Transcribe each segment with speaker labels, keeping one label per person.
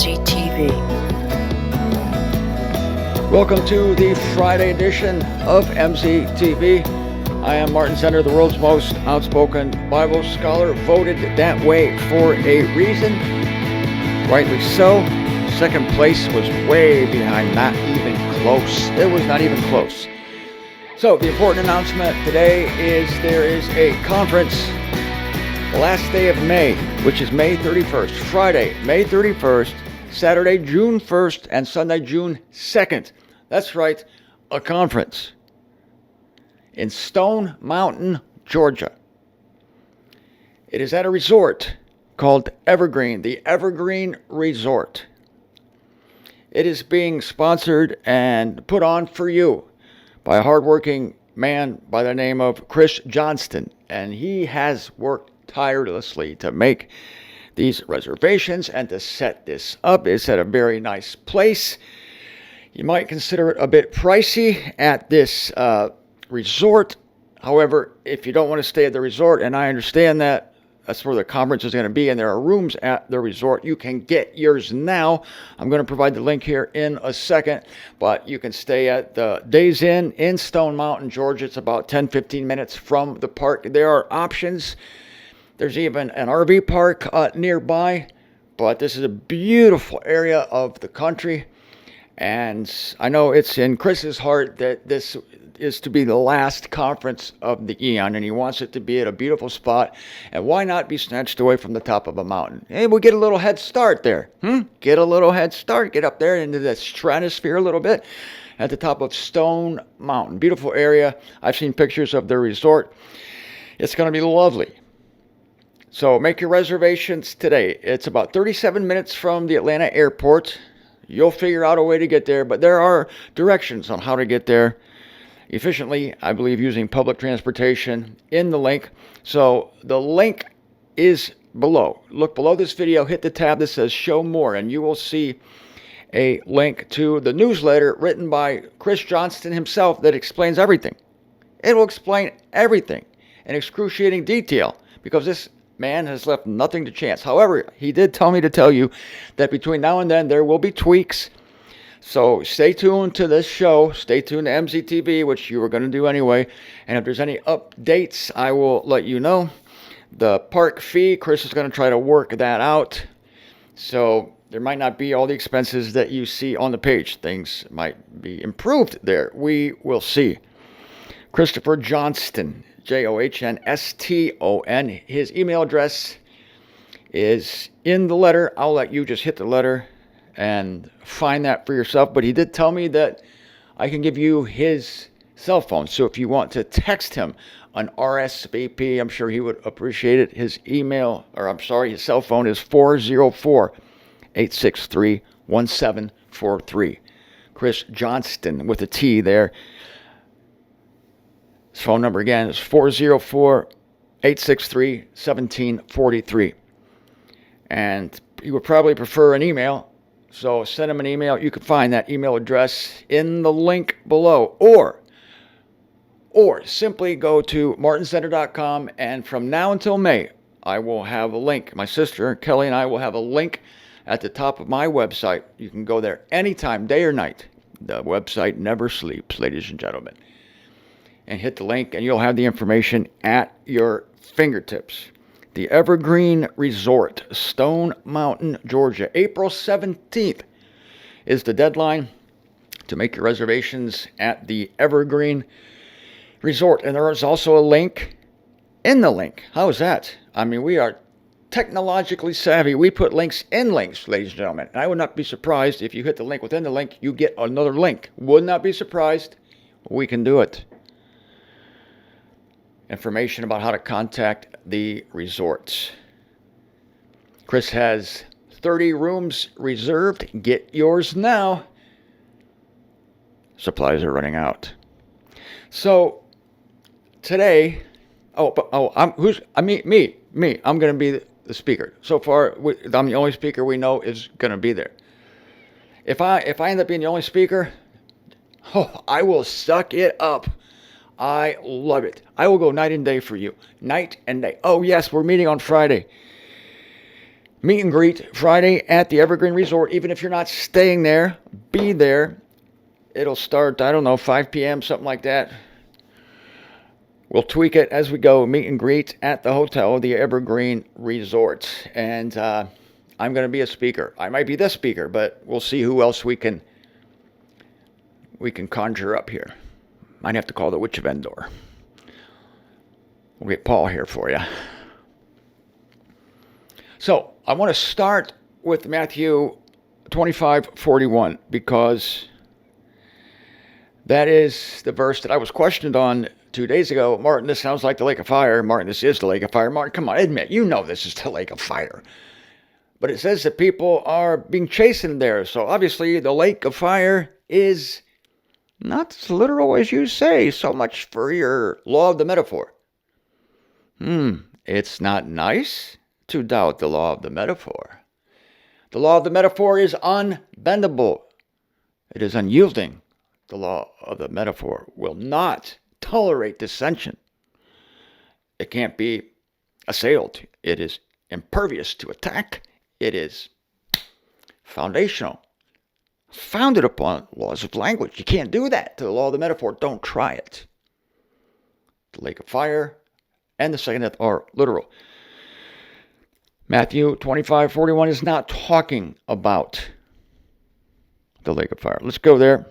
Speaker 1: MZTV.
Speaker 2: Welcome to the Friday edition of MZTV. I am Martin Zender, the world's most outspoken Bible scholar, voted that way for a reason. Rightly so. Second place was way behind, not even close. It was not even close. So the important announcement today is there is a conference the last day of May, which is May 31st, Friday, May 31st, Saturday, June 1st, and Sunday, June 2nd. That's right, a conference in Stone Mountain, Georgia. It is at a resort called Evergreen, the Evergreen Resort. It is being sponsored and put on for you by a hardworking man by the name of Chris Johnston, and he has worked tirelessly to make these reservations and to set this up. It's at a very nice place. You might consider it a bit pricey at this resort. However, if you don't want to stay at the resort, and I understand that that's where the conference is going to be, and there are rooms at the resort, you can get yours now. I'm going to provide the link here in a second, but you can stay at the Days Inn in Stone Mountain, Georgia. It's about 10-15 minutes from the park. There are options. There's even an RV park nearby, but this is a beautiful area of the country. And I know it's in Chris's heart that this is to be the last conference of the eon, and he wants it to be at a beautiful spot. And why not be snatched away from the top of a mountain? Hey, we'll get a little head start there. Get a little head start. Get up there into the stratosphere a little bit at the top of Stone Mountain. Beautiful area. I've seen pictures of the resort. It's going to be lovely. So make your reservations today. It's about 37 minutes from the Atlanta airport. You'll figure out a way to get there, but there are directions on how to get there efficiently, I believe, using public transportation in the link. So the link is below. Look below this video, hit the tab that says Show More, and you will see a link to the newsletter written by Chris Johnston himself that explains everything. It will explain everything in excruciating detail because this man has left nothing to chance. However, he did tell me to tell you that between now and then there will be tweaks. So stay tuned to this show. Stay tuned to MZTV, which you were going to do anyway. And if there's any updates, I will let you know. The park fee, Chris is going to try to work that out. So there might not be all the expenses that you see on the page. Things might be improved there. We will see. Christopher Johnston, Johnston. His email address is in the letter. I'll let you just hit the letter and find that for yourself. But he did tell me that I can give you his cell phone. So if you want to text him an RSVP, I'm sure he would appreciate it. His his cell phone is 404-863-1743. Chris Johnston with a T there. His phone number again is 404-863-1743. And he would probably prefer an email, so send him an email. You can find that email address in the link below. Or simply go to martinzender.com, and from now until May, I will have a link. My sister, Kelly, and I will have a link at the top of my website. You can go there anytime, day or night. The website never sleeps, ladies and gentlemen. And hit the link, and you'll have the information at your fingertips. The Evergreen Resort, Stone Mountain, Georgia. April 17th is the deadline to make your reservations at the Evergreen Resort. And there is also a link in the link. How is that? I mean, we are technologically savvy. We put links in links, ladies and gentlemen. And I would not be surprised if you hit the link within the link, you get another link. Would not be surprised. We can do it. Information about how to contact the resorts. Chris has 30 rooms reserved. Get yours now. Supplies are running out. So today, me. I'm going to be the speaker. So far, I'm the only speaker we know is going to be there. If I end up being the only speaker, I will suck it up. I love it. I will go night and day for you. Night and day. Oh, yes, we're meeting on Friday. Meet and greet Friday at the Evergreen Resort. Even if you're not staying there, be there. It'll start, I don't know, 5 p.m., something like that. We'll tweak it as we go. Meet and greet at the hotel, the Evergreen Resort. And I'm going to be a speaker. I might be the speaker, but we'll see who else we can conjure up here. Might have to call the Witch of Endor. We'll get Paul here for you. So I want to start with Matthew 25:41 because that is the verse that I was questioned on 2 days ago. Martin, this sounds like the lake of fire. Martin, this is the lake of fire. Martin, come on, admit, you know this is the lake of fire. But it says that people are being chastened there. So obviously the lake of fire is not as literal as you say. So much for your law of the metaphor. It's not nice to doubt the law of the metaphor. The law of the metaphor is unbendable. It is unyielding. The law of the metaphor will not tolerate dissension. It can't be assailed. It is impervious to attack. It is foundational, founded upon laws of language. You can't do that to the law of the metaphor. Don't try it. The lake of fire and the second death are literal. Matthew 25:41 is not talking about the lake of fire. Let's go there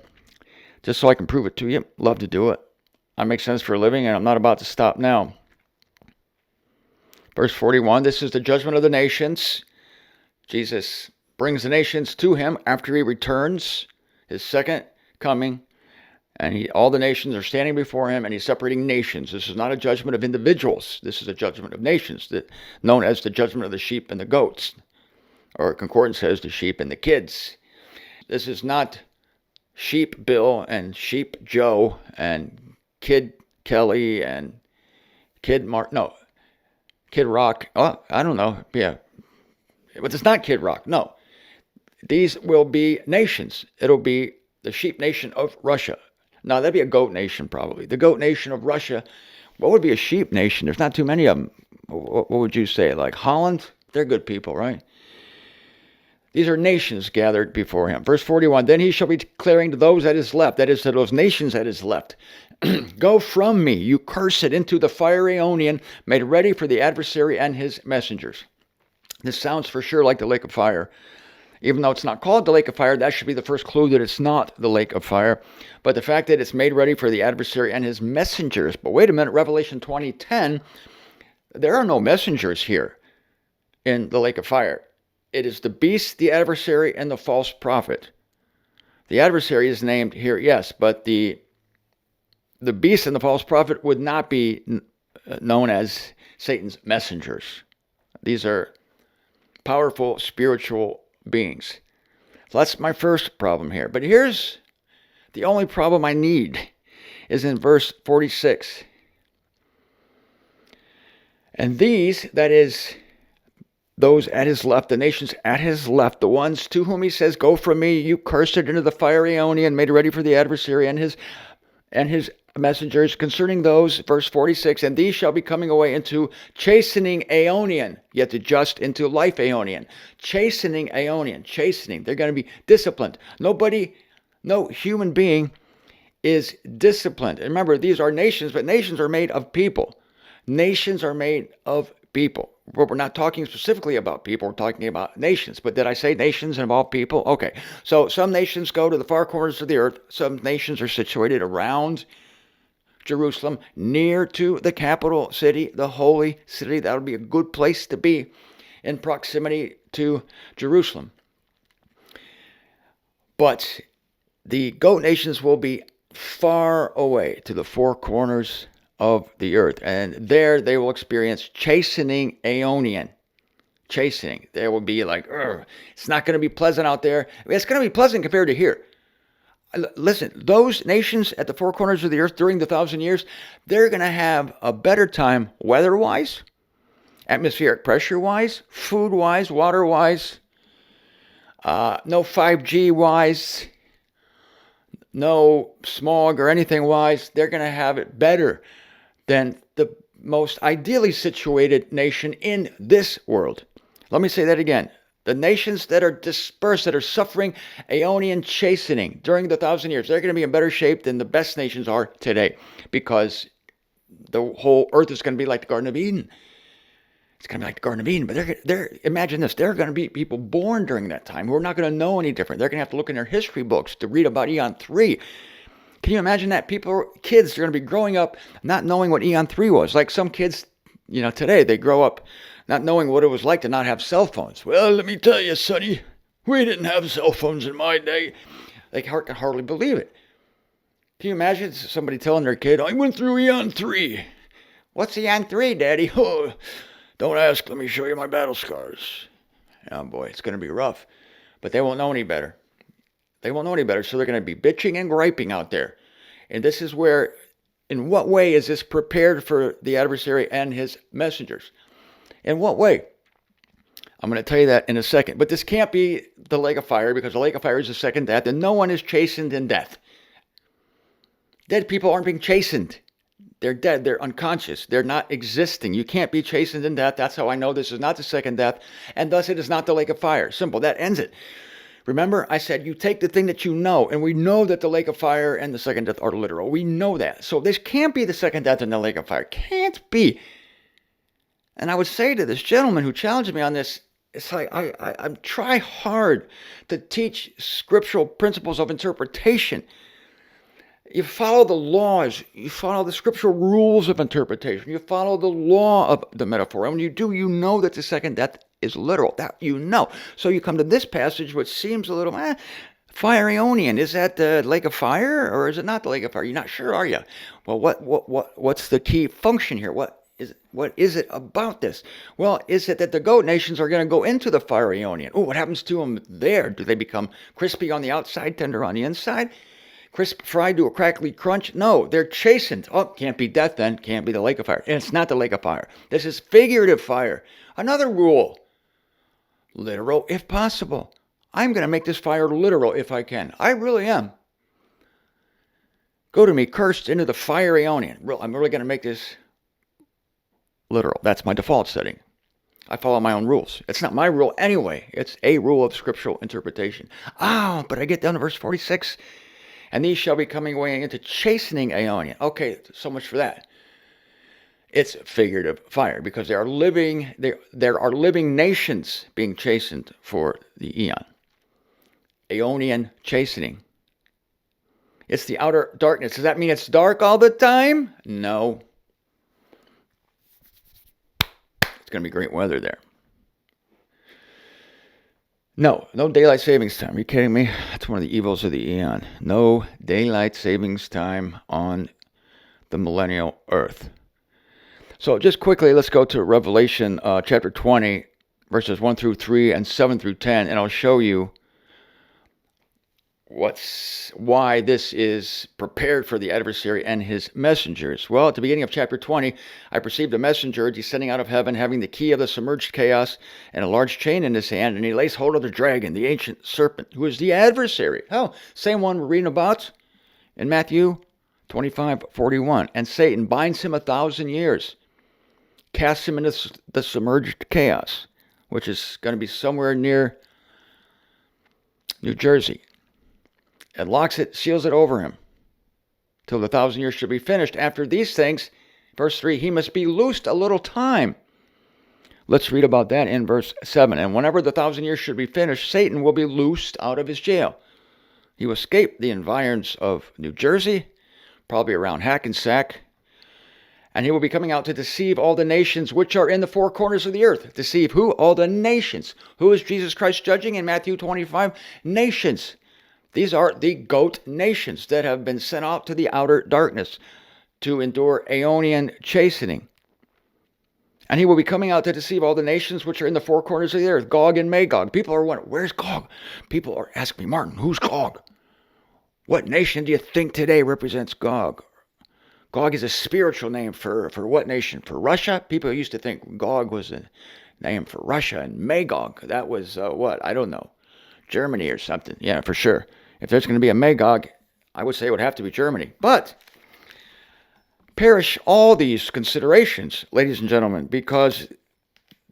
Speaker 2: just so I can prove it to you. Love to do it. I make sense for a living, and I'm not about to stop now. Verse 41, this is the judgment of the nations. Jesus brings the nations to him after he returns, his second coming, and all the nations are standing before him, and he's separating nations. This is not a judgment of individuals. This is a judgment of nations, known as the judgment of the sheep and the goats, or concordance says the sheep and the kids. This is not Sheep Bill and Sheep Joe and Kid Kelly and Kid Rock. Oh, I don't know. Yeah. But it's not Kid Rock. No. These will be nations. It'll be the sheep nation of Russia. Now, that'd be a goat nation, probably. The goat nation of Russia. What would be a sheep nation? There's not too many of them. What would you say? Like Holland? They're good people, right? These are nations gathered before him. Verse 41, then he shall be declaring to those that is left, that is to those nations that is left, go from me, you cursed, into the fiery Aeonian, made ready for the adversary and his messengers. This sounds for sure like the lake of fire. Even though it's not called the lake of fire, that should be the first clue that it's not the lake of fire. But the fact that it's made ready for the adversary and his messengers. But wait a minute, Revelation 20:10, there are no messengers here in the lake of fire. It is the beast, the adversary, and the false prophet. The adversary is named here, yes, but the beast and the false prophet would not be known as Satan's messengers. These are powerful spiritual beings. So that's my first problem here. But here's the only problem I need is in verse 46. And these, that is, those at his left, the nations at his left, the ones to whom he says, go from me, you cursed, into the fiery Aeonian, made ready for the adversary and his messengers. Concerning those, verse 46, and these shall be coming away into chastening Aeonian, yet the just into life Aeonian. Chastening Aeonian, chastening. They're going to be disciplined. No human being is disciplined. And remember, these are nations, but nations are made of people. Nations are made of people. We're not talking specifically about people, we're talking about nations. But did I say nations involve people? Okay. So some nations go to the far corners of the earth. Some nations are situated around Jerusalem, near to the capital city, the holy city. That would be a good place to be in proximity to Jerusalem. But the goat nations will be far away to the four corners of the earth, and there they will experience chastening Aeonian. Chastening. There will be like, it's not going to be pleasant out there. I mean, it's going to be pleasant compared to here. Listen, those nations at the four corners of the earth during the 1,000 years, they're going to have a better time weather-wise, atmospheric pressure-wise, food-wise, water-wise, no 5G-wise, no smog or anything-wise. They're going to have it better than the most ideally situated nation in this world. Let me say that again. The nations that are dispersed, that are suffering Aeonian chastening during the 1,000 years, they're going to be in better shape than the best nations are today, because the whole earth is going to be like the Garden of Eden. It's going to be like the Garden of Eden, but they're imagine this, there are going to be people born during that time who are not going to know any different. They're going to have to look in their history books to read about Eon 3. Can you imagine that? Kids are going to be growing up not knowing what Eon 3 was. Like some kids, today, they grow up not knowing what it was like to not have cell phones. Well, let me tell you, sonny, we didn't have cell phones in my day. They can hardly believe it. Can you imagine somebody telling their kid, I went through Eon 3. What's Eon 3, Daddy? Oh, don't ask, let me show you my battle scars. Oh boy, it's going to be rough. But they won't know any better. They won't know any better, so they're going to be bitching and griping out there. And this is where, in what way is this prepared for the adversary and his messengers? In what way? I'm going to tell you that in a second. But this can't be the lake of fire, because the lake of fire is the second death, and no one is chastened in death. Dead people aren't being chastened. They're dead. They're unconscious. They're not existing. You can't be chastened in death. That's how I know this is not the second death, and thus it is not the lake of fire. Simple. That ends it. Remember, I said you take the thing that you know, and we know that the lake of fire and the second death are literal. We know that. So this can't be the second death and the lake of fire. Can't be. And I would say to this gentleman who challenged me on this, it's like I try hard to teach scriptural principles of interpretation. You follow the laws. You follow the scriptural rules of interpretation. You follow the law of the metaphor. And when you do, you know that the second death is literal. That you know. So you come to this passage, which seems a little, fire Aeonian. Is that the lake of fire, or is it not the lake of fire? You're not sure, are you? Well, what's the key function here? What is it about this? Well, is it that the goat nations are going to go into the fire Aeonian? Oh, what happens to them there? Do they become crispy on the outside, tender on the inside? Crisp fried to a crackly crunch? No, they're chastened. Oh, can't be death then. Can't be the lake of fire. And it's not the lake of fire. This is figurative fire. Another rule. Literal if possible. I'm going to make this fire literal if I can. I really am. Go to me cursed into the fire Aeonian. I'm really going to make this literal. That's my default setting. I follow my own rules. It's not my rule anyway. It's a rule of scriptural interpretation. But I get down to verse 46. And these shall be coming away into chastening Aeonian. Okay, so much for that. It's figurative fire, because there are living nations being chastened for the eon. Aeonian chastening. It's the outer darkness. Does that mean it's dark all the time? No. It's going to be great weather there. No daylight savings time. Are you kidding me? That's one of the evils of the eon. No daylight savings time on the millennial earth. So just quickly, let's go to Revelation chapter 20, verses 1 through 3 and 7 through 10, and I'll show you why this is prepared for the adversary and his messengers. Well, at the beginning of chapter 20, I perceived a messenger descending out of heaven, having the key of the submerged chaos and a large chain in his hand, and he lays hold of the dragon, the ancient serpent, who is the adversary. Oh, same one we're reading about in Matthew 25:41. And Satan binds him 1,000 years, casts him into the submerged chaos, which is going to be somewhere near New Jersey. And locks it, seals it over him, till the 1,000 years should be finished. After these things, verse 3, he must be loosed a little time. Let's read about that in verse 7. And whenever the 1,000 years should be finished, Satan will be loosed out of his jail. He will escape the environs of New Jersey, probably around Hackensack, and he will be coming out to deceive all the nations which are in the four corners of the earth. Deceive who? All the nations. Who is Jesus Christ judging in Matthew 25? Nations. These are the goat nations that have been sent out to the outer darkness to endure Aeonian chastening. And he will be coming out to deceive all the nations which are in the four corners of the earth, Gog and Magog. People are wondering, where's Gog? People are asking me, Martin, who's Gog? What nation do you think today represents Gog? Gog is a spiritual name for what nation? For Russia? People used to think Gog was a name for Russia, and Magog, that was what? I don't know. Germany or something. Yeah, for sure. If there's going to be a Magog, I would say it would have to be Germany. But perish all these considerations, ladies and gentlemen, because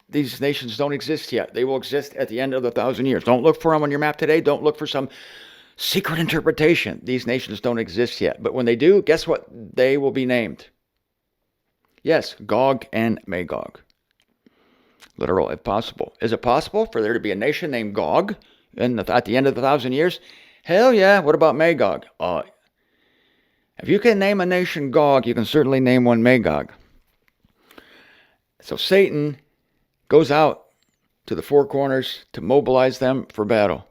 Speaker 2: these nations don't exist yet. They will exist at the end of the 1,000 years. Don't look for them on your map today. Don't look for some secret interpretation. These nations don't exist yet. But when they do, guess what? They will be named. Yes, Gog and Magog. Literal, if possible. Is it possible for there to be a nation named Gog at the end of the 1,000 years? Hell yeah. What about Magog? If you can name a nation Gog, you can certainly name one Magog. So Satan goes out to the four corners to mobilize them for battle.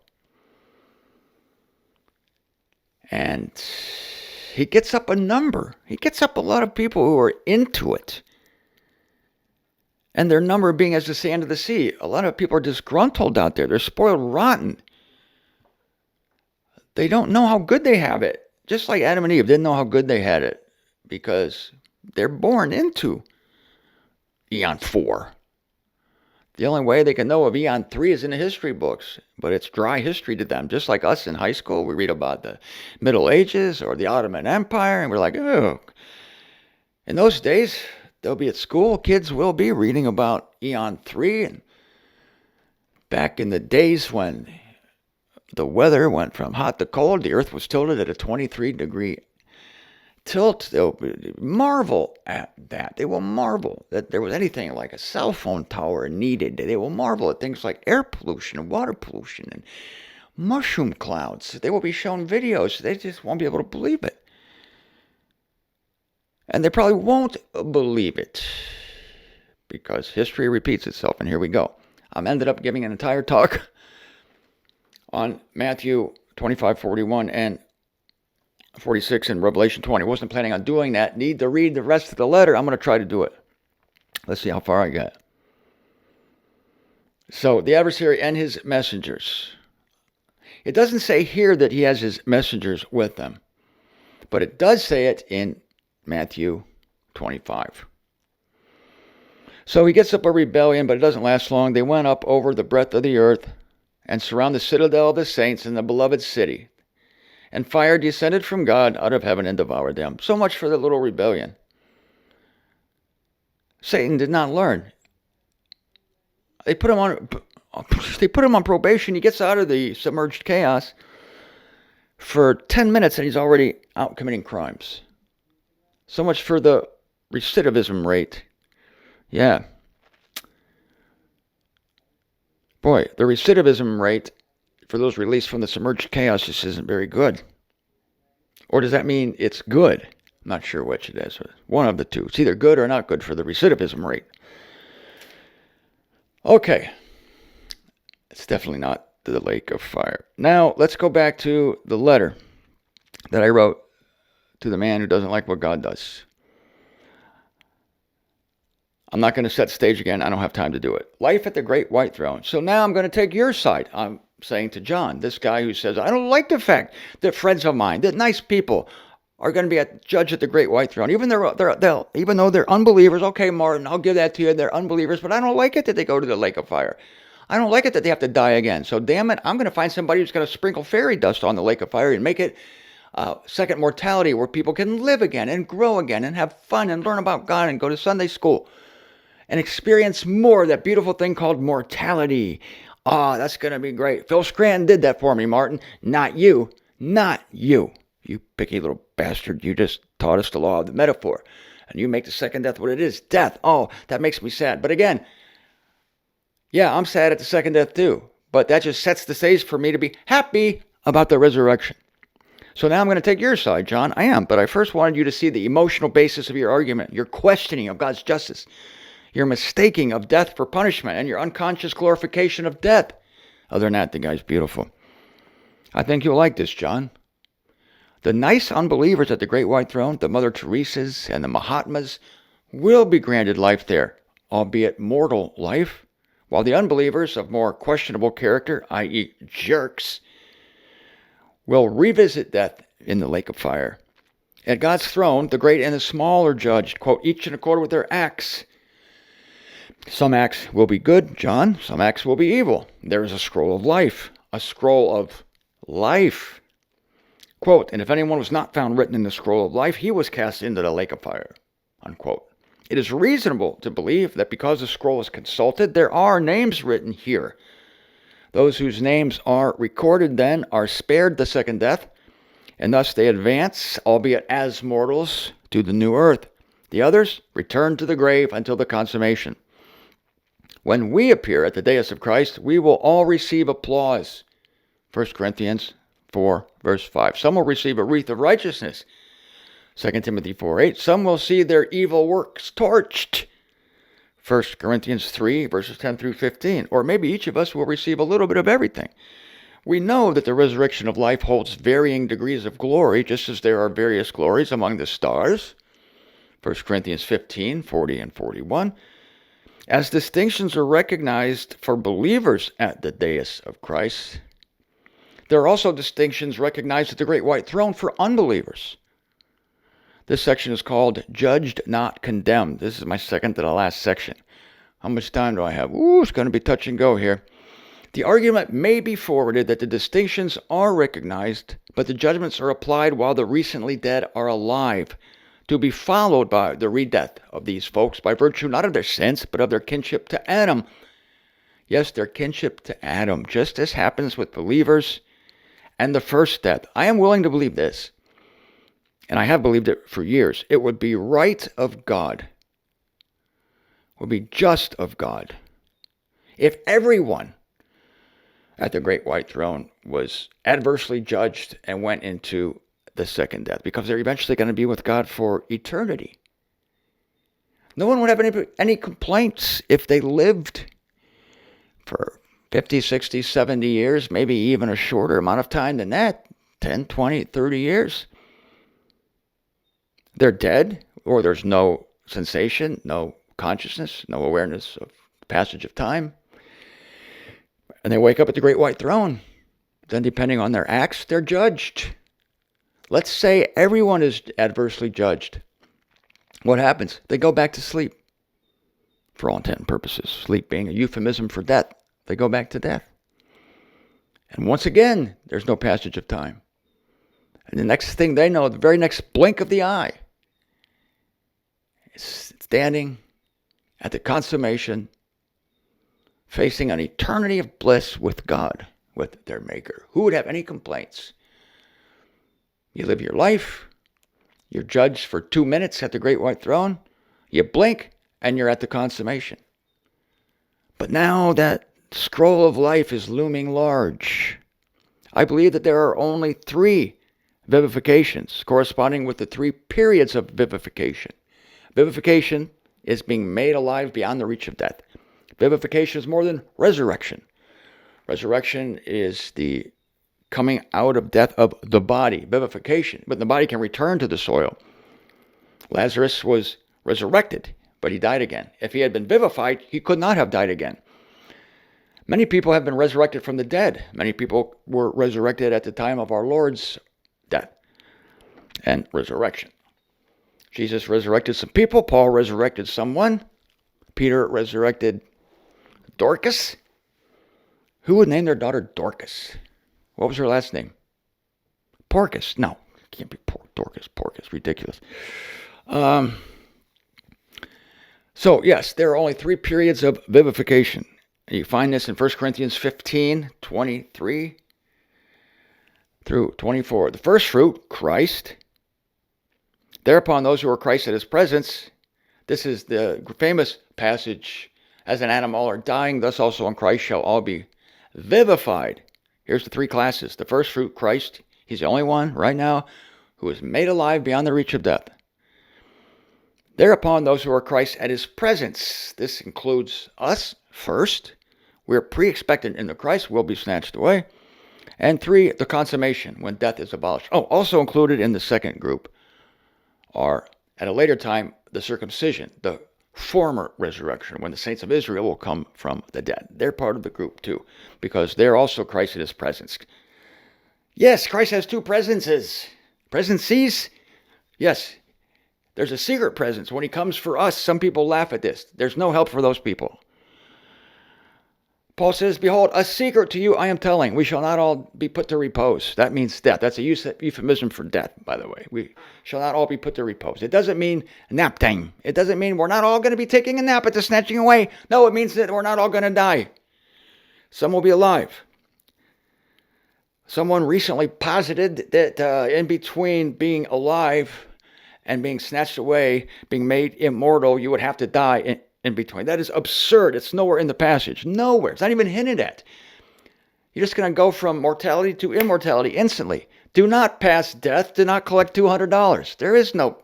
Speaker 2: And he gets up a number. He gets up a lot of people who are into it. And their number being as the sand of the sea. A lot of people are disgruntled out there. They're spoiled rotten. They don't know how good they have it. Just like Adam and Eve didn't know how good they had it. Because they're born into Eon 4. The only way they can know of Eon 3 is in the history books. But it's dry history to them. Just like us in high school. We read about the Middle Ages or the Ottoman Empire. And we're like, oh. In those days, they'll be at school. Kids will be reading about Eon 3. And back in the days when the weather went from hot to cold, the earth was tilted at a 23-degree tilt. They'll marvel at that. They will marvel that there was anything like a cell phone tower needed. They will marvel at things like air pollution and water pollution and mushroom clouds. They will be shown videos. They just won't be able to believe it. And they probably won't believe it because history repeats itself. And here we go. I'm ended up giving an entire talk on Matthew 25:41 and 46 and Revelation 20. I wasn't planning on doing that. Need to read the rest of the letter. I'm going to try to do it. Let's see how far I get. So the adversary and his messengers. It doesn't say here that he has his messengers with them, but it does say it in Matthew 25. So he gets up a rebellion, but it doesn't last long. They went up over the breadth of the earth and surround the citadel of the saints and the beloved city. And fire descended from God out of heaven and devoured them. So much for the little rebellion. Satan did not learn. They put him on probation. He gets out of the submerged chaos for 10 minutes and he's already out committing crimes. So much for the recidivism rate. Yeah. Boy, the recidivism rate for those released from the submerged chaos just isn't very good. Or does that mean it's good? I'm not sure which it is. One of the two. It's either good or not good for the recidivism rate. Okay. It's definitely not the lake of fire. Now, let's go back to the letter that I wrote to the man who doesn't like what God does. I'm not going to set the stage again. I don't have time to do it. Life at the great white throne. So now I'm going to take your side. I'm saying to John, this guy who says, I don't like the fact that friends of mine, that nice people, are going to be a judge at the great white throne. Even though they're unbelievers. Okay, Martin, I'll give that to you. They're unbelievers, but I don't like it that they go to the lake of fire. I don't like it that they have to die again. So damn it, I'm going to find somebody who's going to sprinkle fairy dust on the lake of fire and make it second mortality where people can live again and grow again and have fun and learn about God and go to Sunday school and experience more of that beautiful thing called mortality. That's going to be great. Phil Scranton did that for me, Martin. Not you. Not you. You picky little bastard. You just taught us the law of the metaphor. And you make the second death what it is. Death. Oh, that makes me sad. But again, yeah, I'm sad at the second death too. But that just sets the stage for me to be happy about the resurrection. So now I'm going to take your side, John. I am. But I first wanted you to see the emotional basis of your argument, your questioning of God's justice, your mistaking of death for punishment, and your unconscious glorification of death. Other than that, the guy's beautiful. I think you'll like this, John. The nice unbelievers at the great white throne, the Mother Teresas and the Mahatmas, will be granted life there, albeit mortal life, while the unbelievers of more questionable character, i.e. jerks, will revisit death in the lake of fire. At God's throne, the great and the small are judged, quote, each in accord with their acts. Some acts will be good, John. Some acts will be evil. There is a scroll of life. A scroll of life. Quote, and if anyone was not found written in the scroll of life, he was cast into the lake of fire. Unquote. It is reasonable to believe that because the scroll is consulted, there are names written here. Those whose names are recorded then are spared the second death, and thus they advance, albeit as mortals, to the new earth. The others return to the grave until the consummation. When we appear at the dais of Christ, we will all receive applause. 1 Corinthians 4, verse 5. Some will receive a wreath of righteousness. 2 Timothy 4:8. Some will see their evil works torched. 1 Corinthians 3, verses 10 through 15. Or maybe each of us will receive a little bit of everything. We know that the resurrection of life holds varying degrees of glory, just as there are various glories among the stars. 1 Corinthians 15, 40 and 41. As distinctions are recognized for believers at the dais of Christ, there are also distinctions recognized at the great white throne for unbelievers. This section is called Judged Not Condemned. This is my second to the last section. How much time do I have? It's going to be touch and go here. The argument may be forwarded that the distinctions are recognized, but the judgments are applied while the recently dead are alive, to be followed by the re-death of these folks by virtue not of their sins, but of their kinship to Adam. Yes, their kinship to Adam, just as happens with believers and the first death. I am willing to believe this, and I have believed it for years. It would be right of God, would be just of God, if everyone at the great white throne was adversely judged and went into the second death, because they're eventually going to be with God for eternity. No one would have any complaints if they lived for 50, 60, 70 years, maybe even a shorter amount of time than that, 10, 20, 30 years. They're dead, or there's no sensation, no consciousness, no awareness of the passage of time. And they wake up at the great white throne. Then, depending on their acts, they're judged. Let's say everyone is adversely judged. What happens? They go back to sleep. For all intent and purposes, sleep being a euphemism for death. They go back to death. And once again, there's no passage of time. And the next thing they know, the very next blink of the eye, is standing at the consummation, facing an eternity of bliss with God, with their Maker. Who would have any complaints? You live your life, you're judged for 2 minutes at the great white throne, you blink, and you're at the consummation. But now that scroll of life is looming large. I believe that there are only 3 vivifications corresponding with the 3 periods of vivification. Vivification is being made alive beyond the reach of death. Vivification is more than resurrection. Resurrection is the coming out of death of the body, vivification. But the body can return to the soil. Lazarus was resurrected, but he died again. If he had been vivified, he could not have died again. Many people have been resurrected from the dead. Many people were resurrected at the time of our Lord's death and resurrection. Jesus resurrected some people. Paul resurrected someone. Peter resurrected Dorcas. Who would name their daughter Dorcas? What was her last name? Porcus. No, it can't be Dorcas. Porcus. Ridiculous. So, yes, there are only 3 periods of vivification. You find this in 1 Corinthians 15, 23 through 24. The first fruit, Christ. Thereupon those who are Christ at his presence. This is the famous passage, as an animal all are dying, thus also in Christ shall all be vivified. Here's the 3 classes. The first fruit, Christ. He's the only one right now who is made alive beyond the reach of death. Thereupon those who are Christ at his presence. This includes us first. We're pre-expectant in the Christ, will be snatched away. And 3, the consummation, when death is abolished. Also included in the second group are, at a later time, the circumcision, the former resurrection, when the saints of Israel will come from the dead. They're part of the group too, because they're also Christ in his presence. Yes, Christ has 2 presences. Presences? Yes, there's a secret presence. When he comes for us, some people laugh at this. There's no help for those people. Paul says, behold, a secret to you I am telling. We shall not all be put to repose. That means death. That's a euphemism for death, by the way. We shall not all be put to repose. It doesn't mean nap time. It doesn't mean we're not all going to be taking a nap at the snatching away. No, it means that we're not all going to die. Some will be alive. Someone recently posited that in between being alive and being snatched away, being made immortal, you would have to die in between. That is absurd. It's nowhere in the passage. Nowhere. It's not even hinted at. You're just going to go from mortality to immortality instantly. Do not pass death. Do not collect $200. There is no...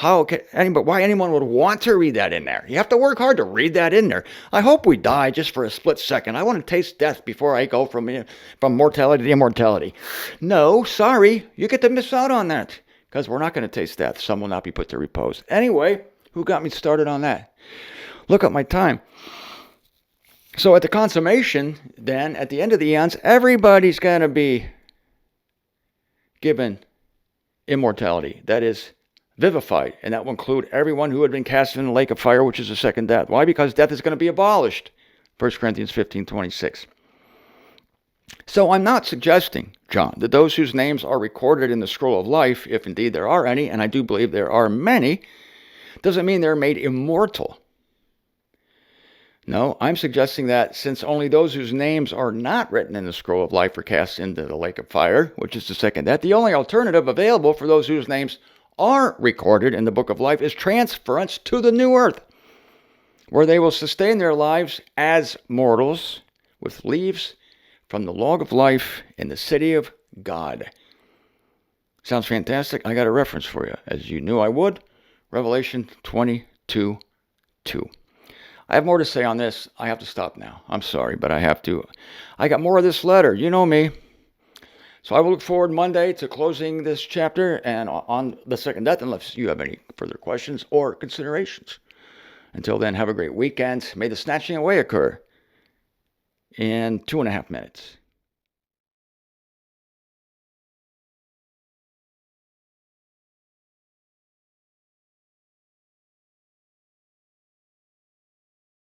Speaker 2: why anyone would want to read that in there? You have to work hard to read that in there. I hope we die just for a split second. I want to taste death before I go from mortality to immortality. No, sorry. You get to miss out on that because we're not going to taste death. Some will not be put to repose. Anyway, who got me started on that? Look at my time. So at the consummation, then, at the end of the eons, everybody's going to be given immortality. That is vivified. And that will include everyone who had been cast in the lake of fire, which is the second death. Why? Because death is going to be abolished. 1 Corinthians 15:26. So I'm not suggesting, John, that those whose names are recorded in the scroll of life, if indeed there are any, and I do believe there are many, doesn't mean they're made immortal. No, I'm suggesting that since only those whose names are not written in the scroll of life are cast into the lake of fire, which is the second death, the only alternative available for those whose names are recorded in the book of life is transference to the new earth, where they will sustain their lives as mortals with leaves from the log of life in the city of God. Sounds fantastic. I got a reference for you, as you knew I would. Revelation 22:2. I have more to say on this. I have to stop now. I'm sorry, but I have to. I got more of this letter. You know me. So I will look forward Monday to closing this chapter and on the second death, unless you have any further questions or considerations. Until then, have a great weekend. May the snatching away occur in 2.5 minutes.